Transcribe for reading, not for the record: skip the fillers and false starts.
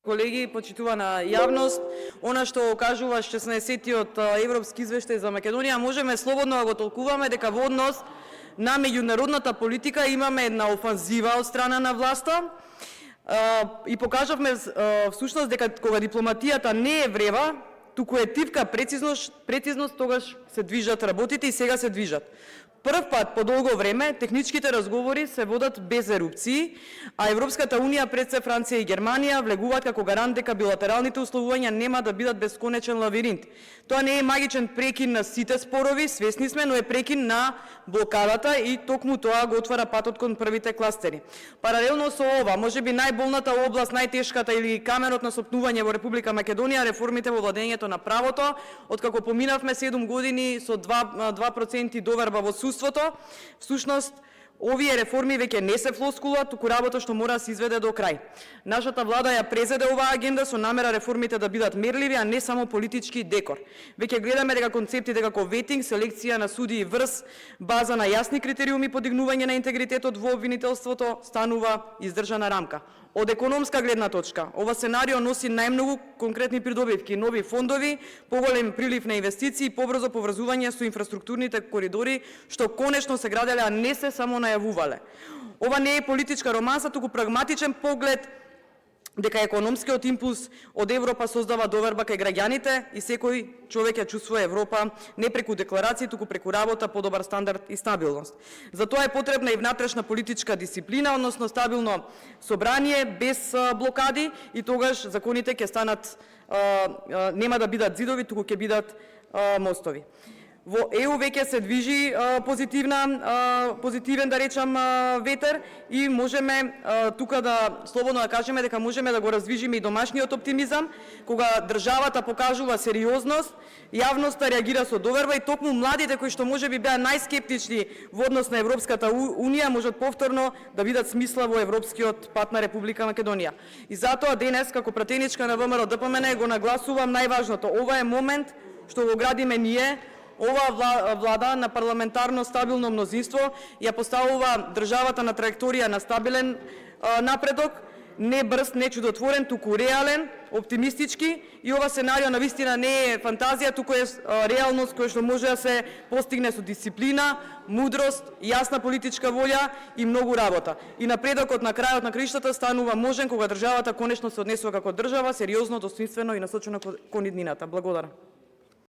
Колеги, почитувана јавност, она што кажува 16-тиот европски извештај за Македонија, можеме слободно да го толкуваме дека во однос на меѓународната политика имаме една офанзива од страна на власта и покажавме всушност дека кога дипломатијата не е врева, туку е тивка прецизност, тогаш се движат работите и сега се движат. Прв пат по долго време техничките разговори се водат без ерупции, а Европската унија, пред се Франција и Германија, влегуваат како гарант дека билатералните условувања нема да бидат бесконечен лавиринт. Тоа не е магичен прекин на сите спорови, свесни сме, но е прекин на блокадата и токму тоа го отвара патот кон првите кластери. Паралелно со ова, можеби најболната област, најтешката или каменот на сопнување во Република Македонија, реформите во владењето на правото, откако поминавме 7 години со 2% доверба во судството, всушност овие реформи веќе не се флоскула, туку работа што мора да се изведе до крај. Нашата влада ја презеде оваа агенда со намера реформите да бидат мерливи, а не само политички декор. Веќе гледаме дека концептите како ветинг, селекција на судии врз база на јасни критериуми, подигнување на интегритетот во обвинителството станува издржана рамка. Од економска гледна точка, ова сценарио носи најмногу конкретни придобивки, нови фондови, поголем прилив на инвестиции, побрзо поврзување со инфраструктурните коридори, што конечно се граделе, а не се само најавувале. Ова не е политичка романса, туку прагматичен поглед дека економскиот импулс од Европа создава доверба кај граѓаните и секој човек ја чувствува Европа не преку декларации, туку преку работа, подобар стандард и стабилност. Затоа е потребна и внатрешна политичка дисциплина, односно стабилно собрание без блокади, и тогаш законите ќе станат, нема да бидат зидови, туку ќе бидат мостови. Во ЕУ веќе се движи позитивен, да речам, ветер и можеме тука да слободно да кажеме дека можеме да го раздвижиме и домашниот оптимизам, кога државата покажува сериозност, јавноста реагира со доверба и токму младите кои што можеби беа најскептични во однос на Европската унија можат повторно да видат смисла во европскиот пат на Република Македонија. И затоа денес како пратеничка на ВМРО ДПМН го нагласувам најважното. Ова е момент што го градиме ние. Оваа влада на парламентарно стабилно мнозинство ја поставува државата на траекторија на стабилен напредок, не брз, не чудотворен, туку реален, оптимистички, и ова сценарио навистина не е фантазија, туку е реалност која што може да се постигне со дисциплина, мудрост, јасна политичка волја и многу работа. И напредокот на крајот на краиштата станува можен кога државата конечно се однесува како држава, сериозно, достоинствено и насочено кон иднината. Благодарам.